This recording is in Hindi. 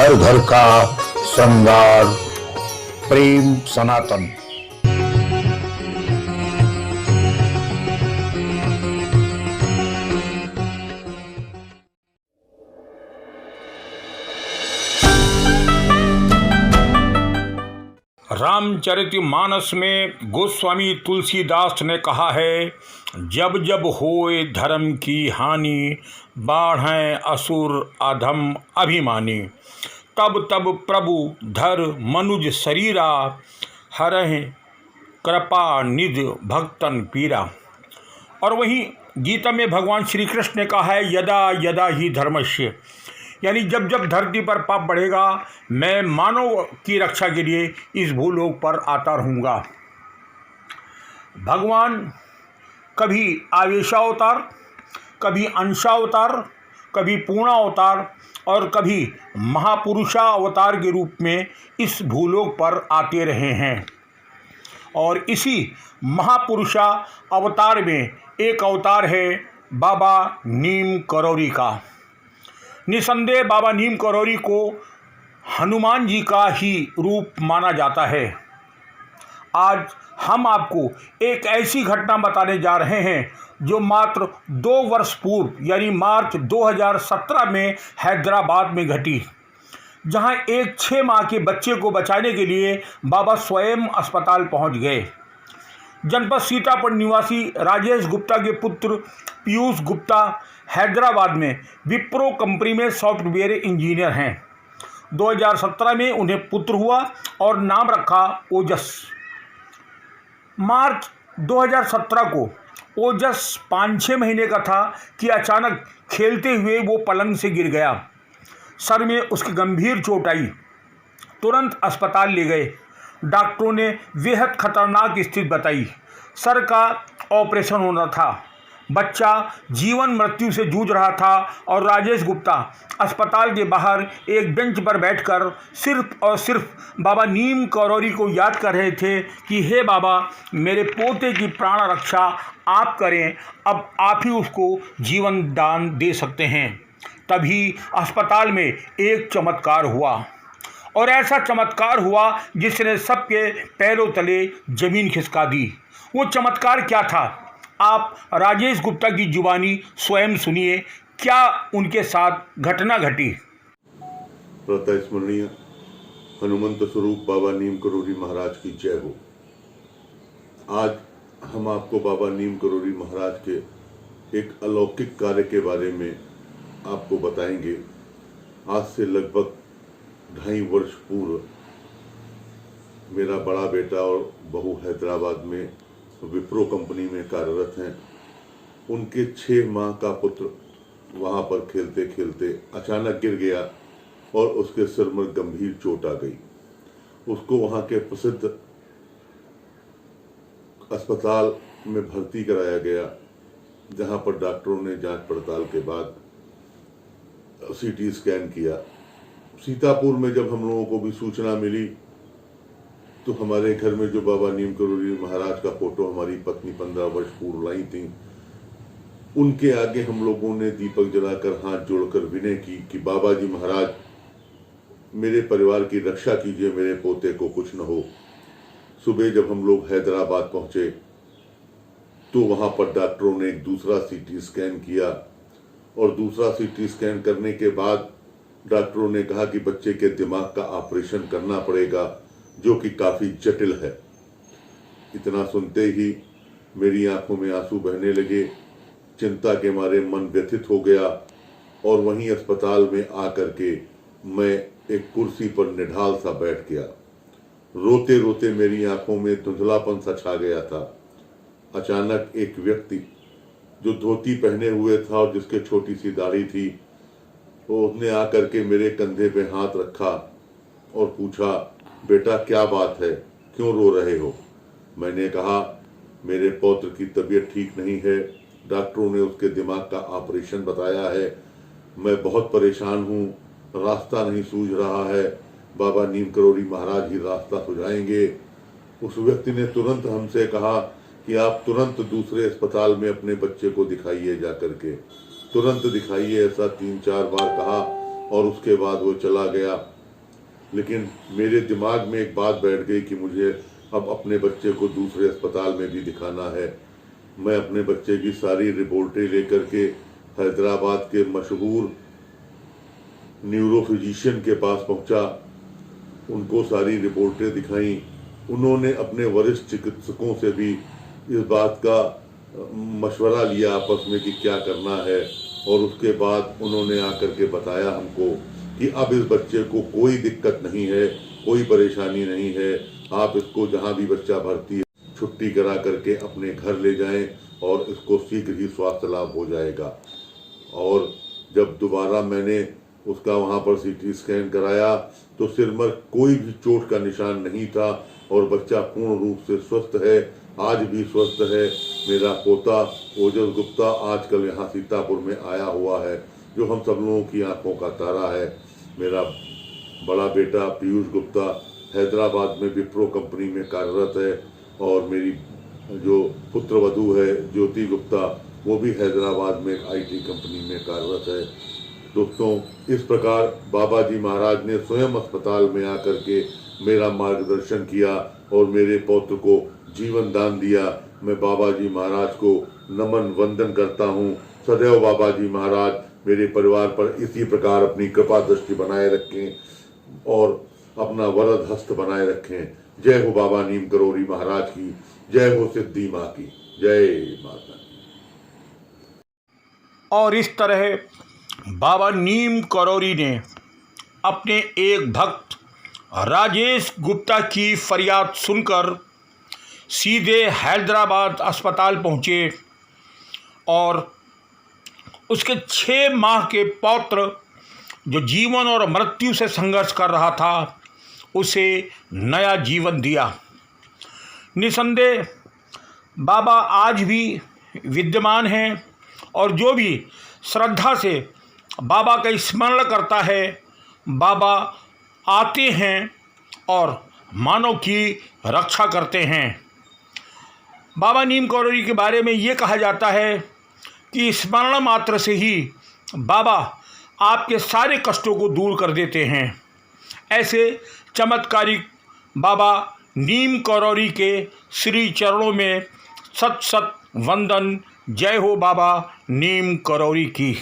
घर घर का श्रृंगार, प्रेम सनातन। रामचरितमानस में गोस्वामी तुलसीदास ने कहा है, जब जब होए धर्म की हानि, बाढ़ें असुर अधम अभिमानी। तब तब प्रभु धर मनुज शरीरा, हरहि कृपा निधि भक्तन पीरा। और वहीं गीता में भगवान श्री कृष्ण ने कहा है, यदा यदा ही धर्मस्य, यानी जब जब धरती पर पाप बढ़ेगा, मैं मानव की रक्षा के लिए इस भूलोक पर आता रहूँगा। भगवान कभी आवेशावतार, कभी अंशावतार, कभी पूर्णावतार और कभी महापुरुषावतार के रूप में इस भूलोक पर आते रहे हैं। और इसी महापुरुषा अवतार में एक अवतार है बाबा नीम करौरी का। निसंदेह बाबा नीम करौरी को हनुमान जी का ही रूप माना जाता है। आज हम आपको एक ऐसी घटना बताने जा रहे हैं जो मात्र 2 वर्ष पूर्व यानी मार्च 2017 में हैदराबाद में घटी, जहां एक 6 माह के बच्चे को बचाने के लिए बाबा स्वयं अस्पताल पहुंच गए। जनपद सीतापुर निवासी राजेश गुप्ता के पुत्र पीयूष गुप्ता हैदराबाद में विप्रो कंपनी में सॉफ्टवेयर इंजीनियर हैं। 2017 में उन्हें पुत्र हुआ और नाम रखा ओजस। मार्च 2017 को ओजस 5-6 महीने का था कि अचानक खेलते हुए वो पलंग से गिर गया। सर में उसकी गंभीर चोट आई। तुरंत अस्पताल ले गए। डॉक्टरों ने बेहद खतरनाक स्थिति बताई। सर का ऑपरेशन होना था। बच्चा जीवन मृत्यु से जूझ रहा था और राजेश गुप्ता अस्पताल के बाहर एक बेंच पर बैठकर सिर्फ और सिर्फ बाबा नीम करौरी को याद कर रहे थे कि हे बाबा, मेरे पोते की प्राण रक्षा आप करें, अब आप ही उसको जीवन दान दे सकते हैं। तभी अस्पताल में एक चमत्कार हुआ, और ऐसा चमत्कार हुआ जिसने सबके पैरों तले जमीन खिसका दी। वो चमत्कार क्या था, आप राजेश गुप्ता की जुबानी स्वयं सुनिए, क्या उनके साथ घटना घटी। प्रातः स्मरणीय हनुमंत स्वरूप बाबा नीम करौरी महाराज की जय हो। आज हम आपको बाबा नीम करौरी महाराज के एक अलौकिक कार्य के बारे में आपको बताएंगे। आज से लगभग 2.5 वर्ष पूर्व मेरा बड़ा बेटा और बहू हैदराबाद में विप्रो कंपनी में कार्यरत हैं। उनके 6 माह का पुत्र वहां पर खेलते खेलते अचानक गिर गया और उसके सिर में गंभीर चोट आ गई। उसको वहां के प्रसिद्ध अस्पताल में भर्ती कराया गया, जहां पर डॉक्टरों ने जांच पड़ताल के बाद सीटी स्कैन किया। सीतापुर में जब हम लोगों को भी सूचना मिली तो हमारे घर में जो बाबा नीम करौरी महाराज का फोटो हमारी पत्नी 15 वर्ष पूर्व लाई थी, उनके आगे हम लोगों ने दीपक जलाकर हाथ जोड़कर विनय की कि बाबा जी महाराज, मेरे परिवार की रक्षा कीजिए, मेरे पोते को कुछ न हो। सुबह जब हम लोग हैदराबाद पहुंचे तो वहां पर डॉक्टरों ने एक दूसरा सीटी स्कैन किया, और दूसरा सीटी स्कैन करने के बाद डॉक्टरों ने कहा कि बच्चे के दिमाग का ऑपरेशन करना पड़ेगा, जो कि काफी जटिल है। इतना सुनते ही मेरी आंखों में आंसू बहने लगे। चिंता के मारे मन व्यथित हो गया, और वहीं अस्पताल में आकर के मैं एक कुर्सी पर निढाल सा बैठ गया। रोते रोते मेरी आंखों में धुंधलापन सा छा गया था। अचानक एक व्यक्ति जो धोती पहने हुए था और जिसके छोटी सी दाढ़ी थी, वो उसने आकर के मेरे कंधे पे हाथ रखा और पूछा, बेटा क्या बात है, क्यों रो रहे हो। मैंने कहा, मेरे पौत्र की तबीयत ठीक नहीं है, डॉक्टरों ने उसके दिमाग का ऑपरेशन बताया है, मैं बहुत परेशान हूँ, रास्ता नहीं सूझ रहा है, बाबा नीम करौरी महाराज ही रास्ता सुझाएंगे। उस व्यक्ति ने तुरंत हमसे कहा कि आप तुरंत दूसरे अस्पताल में अपने बच्चे को दिखाइए, जाकर के तुरंत दिखाइए, ऐसा 3-4 बार कहा और उसके बाद वो चला गया। लेकिन मेरे दिमाग में एक बात बैठ गई कि मुझे अब अपने बच्चे को दूसरे अस्पताल में भी दिखाना है। मैं अपने बच्चे की सारी रिपोर्टें लेकर के हैदराबाद के मशहूर न्यूरो फिजिशियन के पास पहुंचा। उनको सारी रिपोर्टें दिखाई। उन्होंने अपने वरिष्ठ चिकित्सकों से भी इस बात का मशवरा लिया आपस में कि क्या करना है, और उसके बाद उन्होंने आकर के बताया हमको कि अब इस बच्चे को कोई दिक्कत नहीं है, कोई परेशानी नहीं है। आप इसको जहां भी बच्चा भर्ती है छुट्टी करा करके अपने घर ले जाएं और इसको शीघ्र ही स्वास्थ्य लाभ हो जाएगा। और जब दोबारा मैंने उसका वहां पर सीटी स्कैन कराया तो सिर में कोई भी चोट का निशान नहीं था और बच्चा पूर्ण रूप से स्वस्थ है, आज भी स्वस्थ है। मेरा पोता ओजस गुप्ता आजकल यहाँ सीतापुर में आया हुआ है, जो हम सब लोगों की आंखों का तारा है। मेरा बड़ा बेटा पीयूष गुप्ता हैदराबाद में विप्रो कंपनी में कार्यरत है, और मेरी जो पुत्रवधू है ज्योति गुप्ता, वो भी हैदराबाद में एक आईटी कंपनी में कार्यरत है। दोस्तों, इस प्रकार बाबा जी महाराज ने स्वयं अस्पताल में आकर के मेरा मार्गदर्शन किया और मेरे पौत्र को जीवन दान दिया। मैं बाबा जी महाराज को नमन वंदन करता हूँ। सदैव बाबा जी महाराज मेरे परिवार पर इसी प्रकार अपनी कृपा दृष्टि बनाए रखें और अपना वरद हस्त बनाए रखें। जय हो बाबा नीम करोरी महाराज की, जय हो सिद्धि माँ की, जय माता। और इस तरह बाबा नीम करोरी ने अपने एक भक्त राजेश गुप्ता की फरियाद सुनकर सीधे हैदराबाद अस्पताल पहुँचे और उसके 6 माह के पौत्र जो जीवन और मृत्यु से संघर्ष कर रहा था उसे नया जीवन दिया। निसंदेह बाबा आज भी विद्यमान हैं और जो भी श्रद्धा से बाबा का स्मरण करता है, बाबा आते हैं और मानव की रक्षा करते हैं। बाबा नीम करोरी के बारे में ये कहा जाता है कि स्मरण मात्र से ही बाबा आपके सारे कष्टों को दूर कर देते हैं। ऐसे चमत्कारिक बाबा नीम करोरी के श्री चरणों में सत सत वंदन। जय हो बाबा नीम करोरी की।